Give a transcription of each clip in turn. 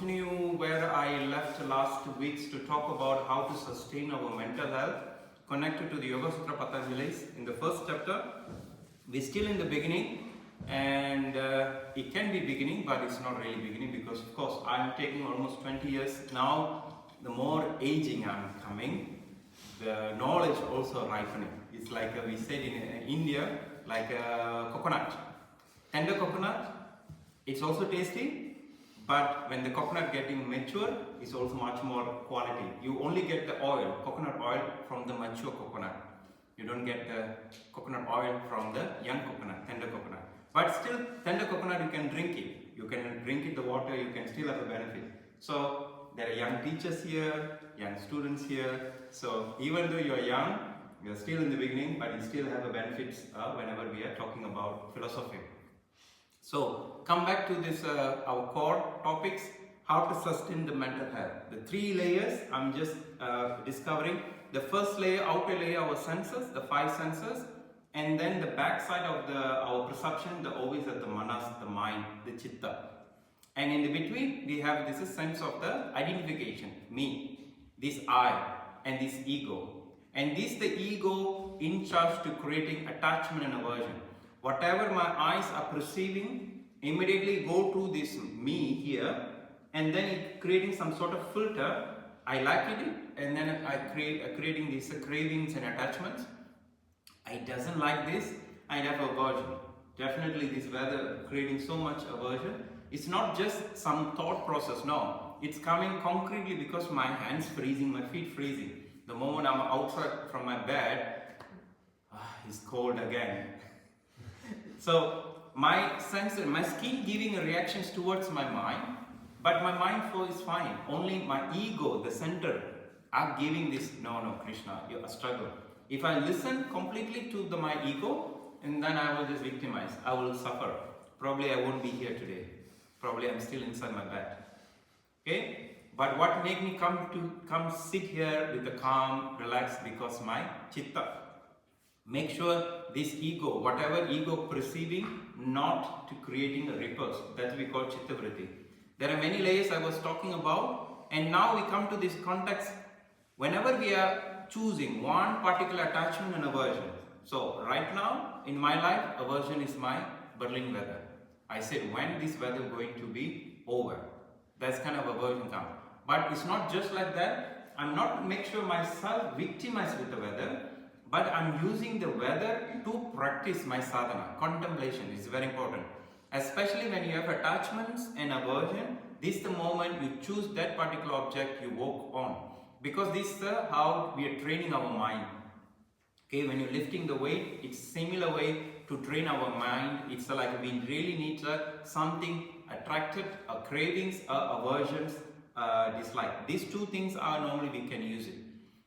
continue where I left last 2 weeks to talk about how to sustain our mental health connected to the Yoga Sutra Patanjali's. In the first chapter, we're still in the beginning, and it can be beginning, but it's not really beginning because, of course, I'm taking almost 20 years now. The more aging I'm coming, the knowledge also ripening. It's like we said in India, like a coconut. Tender coconut, it's also tasty, but when the coconut getting mature, it's also much more quality. You only get the oil, coconut oil, from the mature coconut. You don't get the coconut oil from the young coconut, tender coconut. But still, tender coconut, you can drink it. You can drink it, the water, you can still have a benefit. So, there are young teachers here, young students here. So, even though you are young, you are still in the beginning, but you still have a benefits whenever we are talking about philosophy. So, come back to this, our core topics, how to sustain the mental health. The 3 layers I'm just discovering. The first layer, outer layer, our senses, the 5 senses, and then the back side of our perception, the always at the manas, the mind, the chitta. And in the between, we have this sense of the identification, me, this I, and this ego. And this the ego in charge to creating attachment and aversion. Whatever my eyes are perceiving, immediately go to this me here, and then it creating some sort of filter. I like it, and then I creating these cravings and attachments. I doesn't like this, I have aversion. Definitely this weather creating so much aversion. It's not just some thought process, no. It's coming concretely because my hands freezing, my feet freezing. The moment I'm outside from my bed, it's cold again. So my senses, my skin giving reactions towards my mind, but my mind flow is fine. Only my ego, the center, are giving this, no, Krishna, you're a struggle. If I listen completely to my ego, and then I will just victimize, I will suffer. Probably I won't be here today. Probably I'm still inside my bed. Okay? But what made me come sit here with the calm, relaxed, because my chitta. Make sure this ego, whatever ego perceiving, not to creating a repulse. That we call chitta vritti. There are many layers I was talking about, and now we come to this context. Whenever we are choosing one particular attachment and aversion. So right now in my life, aversion is my Berlin weather. I said, when this weather going to be over? That's kind of aversion come. But it's not just like that. I'm not make sure myself victimized with the weather, but I'm using the weather to practice my sadhana. Contemplation is very important. Especially when you have attachments and aversion, this is the moment you choose that particular object you work on. Because this is how we are training our mind. Okay, when you're lifting the weight, it's similar way to train our mind. It's like we really need something attracted, cravings, aversions, dislike. These 2 things are normally we can use it.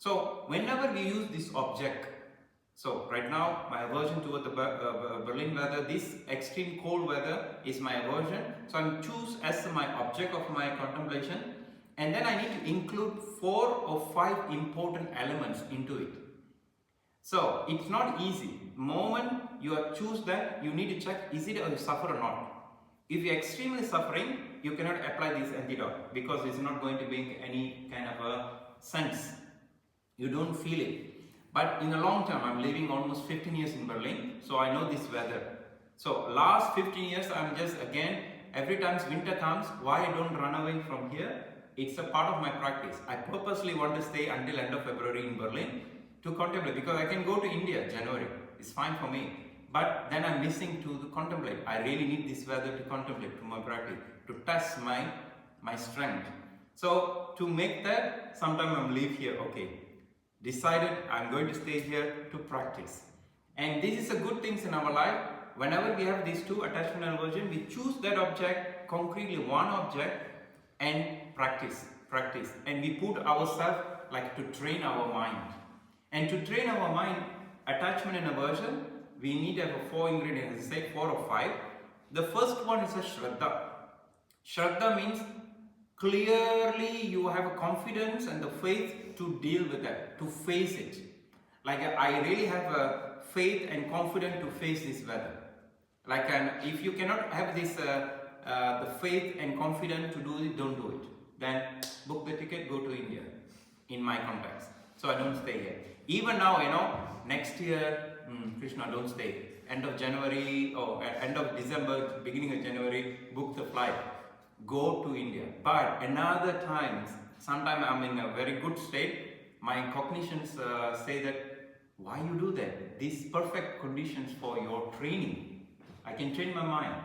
So whenever we use this object, so right now my aversion toward the Berlin weather, this extreme cold weather is my aversion. So I'm choose as my object of my contemplation, and then I need to include 4 or 5 important elements into it. So it's not easy. Moment you choose that, you need to check, is it a suffer or not? If you're extremely suffering, you cannot apply this antidote because it's not going to make any kind of a sense. You don't feel it. But in the long term, I'm living almost 15 years in Berlin, so I know this weather. So last 15 years, I'm just again, every time winter comes, why I don't run away from here? It's a part of my practice. I purposely want to stay until end of February in Berlin to contemplate, because I can go to India January, it's fine for me, but then I'm missing to contemplate. I really need this weather to contemplate, to my practice, to test my strength. So to make that, sometime I'm leave here, okay, decided I'm going to stay here to practice. And this is a good thing in our life. Whenever we have these 2 attachment and aversion, we choose that object, concretely one object, and practice, and we put ourselves like to train our mind. And to train our mind, attachment and aversion, we need to have 4 ingredients, say 4 or 5. The first one is a Shraddha. Shraddha means clearly you have a confidence and the faith to deal with that, to face it. Like I really have a faith and confidence to face this weather. Like if you cannot have this the faith and confidence to do it, don't do it. Then book the ticket, go to India, in my context. So I don't stay here. Even now, next year, Krishna, don't stay. End of January or end of December, beginning of January, book the flight. Go to India. But another times, sometime I'm in a very good state, my cognitions say that, why you do that? These perfect conditions for your training. I can train my mind.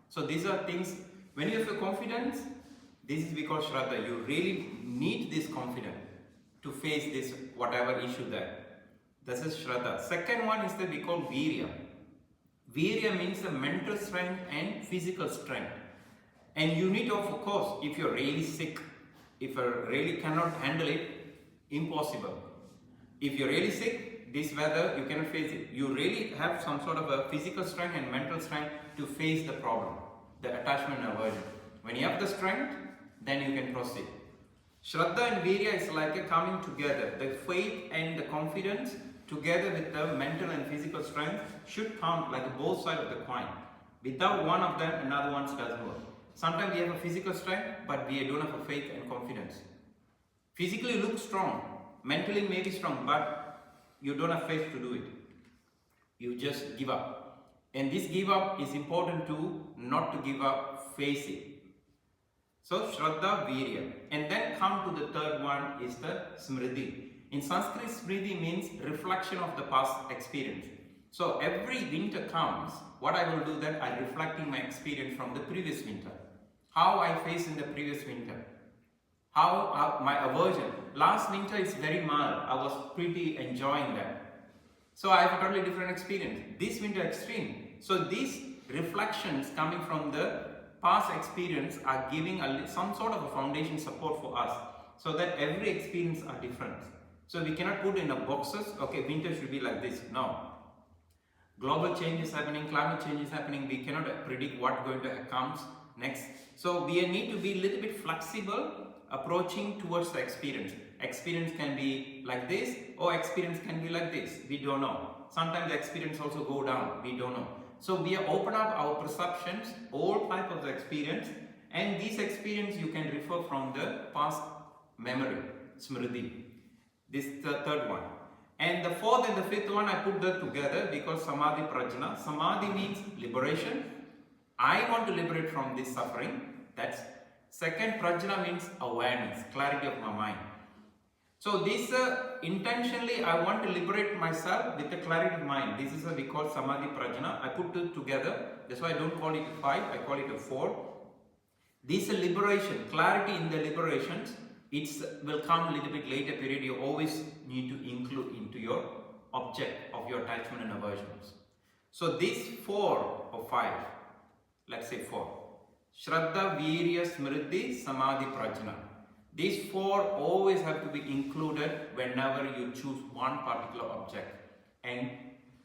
So these are things, when you have confidence, this is because Shraddha, you really need this confidence to face this whatever issue there. This is Shraddha. Second one is that we call Virya. Virya means the mental strength and physical strength. And you need to, of course, if you're really sick, if you really cannot handle it, impossible. If you're really sick, this weather, you cannot face it. You really have some sort of a physical strength and mental strength to face the problem, the attachment and aversion. When you have the strength, then you can proceed. Shraddha and Virya is like a coming together. The faith and the confidence together with the mental and physical strength should come like both sides of the coin. Without one of them, another one doesn't work. Sometimes we have a physical strength, but we don't have a faith and confidence. Physically look strong, mentally maybe strong, but you don't have faith to do it. You just give up. And this give up is important to not to give up, face it. So Shraddha, Virya. And then come to the third one is the Smriti. In Sanskrit, Smriti means reflection of the past experience. So every winter comes, what I will do then, I'm reflecting my experience from the previous winter. How I faced in the previous winter. How my aversion. Last winter is very mild. I was pretty enjoying that. So I have a totally different experience. This winter extreme. So these reflections coming from the past experience are giving some sort of a foundation support for us. So that every experience are different. So we cannot put in a boxes, okay, winter should be like this. No. Global change is happening, climate change is happening. We cannot predict what going to come next. So we need to be a little bit flexible approaching towards the experience. Experience can be like this or experience can be like this. We don't know. Sometimes the experience also go down. We don't know. So we open up our perceptions, all type of the experience, and this experience you can refer from the past memory, Smriti. This is the third one. And the fourth and the fifth one I put them together because Samadhi-Prajna. Samadhi means liberation. I want to liberate from this suffering. That's second. Prajna means awareness, clarity of my mind. So this intentionally I want to liberate myself with the clarity of mind. This is what we call Samadhi-Prajna. I put it together. That's why I don't call it a 5. I call it a 4. This liberation, clarity in the liberations. It will come a little bit later period. You always need to include into your object of your attachment and aversions. So these 4 or 5, let's say 4. Shraddha, Virya, Smriti, Samadhi, Prajna. These 4 always have to be included whenever you choose one particular object and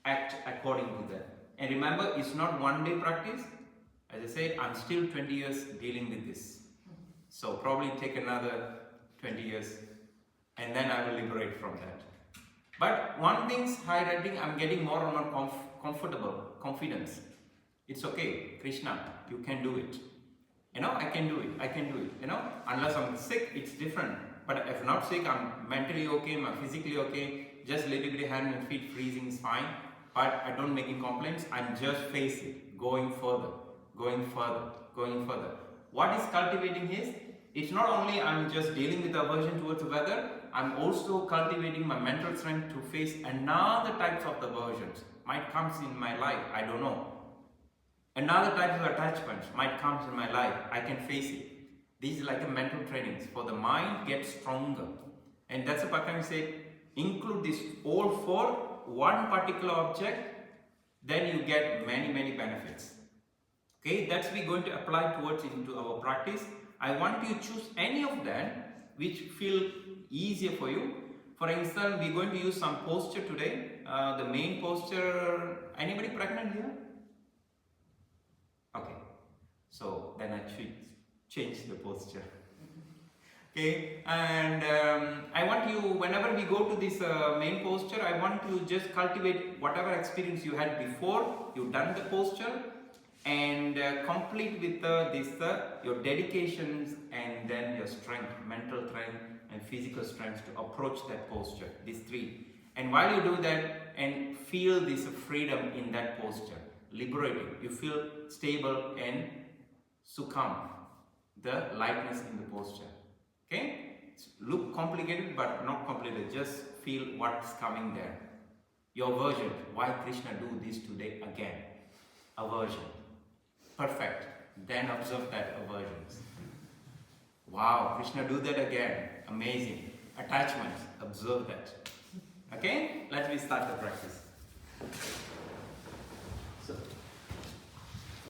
act according to that. And remember, it's not one day practice. As I said, I'm still 20 years dealing with this. So probably take another 20 years and then I will liberate from that. But one thing's highlighting, I'm getting more and more comfortable, confidence. It's okay, Krishna, you can do it. I can do it, unless I'm sick, it's different. But if not sick, I'm mentally okay, I'm physically okay, just little bit hand and feet freezing is fine. But I don't making complaints, I'm just face it, going further, going further, going further. What is cultivating is, it's not only I'm just dealing with aversion towards the weather, I'm also cultivating my mental strength to face another types of the aversions. Might comes in my life, I don't know. Another type of attachments might come in my life, I can face it. This is like a mental trainings for the mind gets stronger. And that's what Patanjali said, include this all 4, one particular object, then you get many benefits. Okay, that's we're going to apply towards into our practice. I want you to choose any of them which feel easier for you. For instance, we're going to use some posture today. The main posture, anybody pregnant here? Okay, so then I should change the posture. Okay, and I want you, whenever we go to this main posture, I want you just cultivate whatever experience you had before, you've done the posture, and complete with your dedications and then your strength, mental strength and physical strength to approach that posture, these three. And while you do that and feel this freedom in that posture, liberating, you feel stable and succumb, the lightness in the posture. Okay? Look complicated but not complicated, just feel what's coming there. Your aversion, why Krishna do this today again? Aversion. Perfect. Then observe that aversions. Wow, Krishna do that again. Amazing. Attachments, observe that. Okay? Let me start the practice.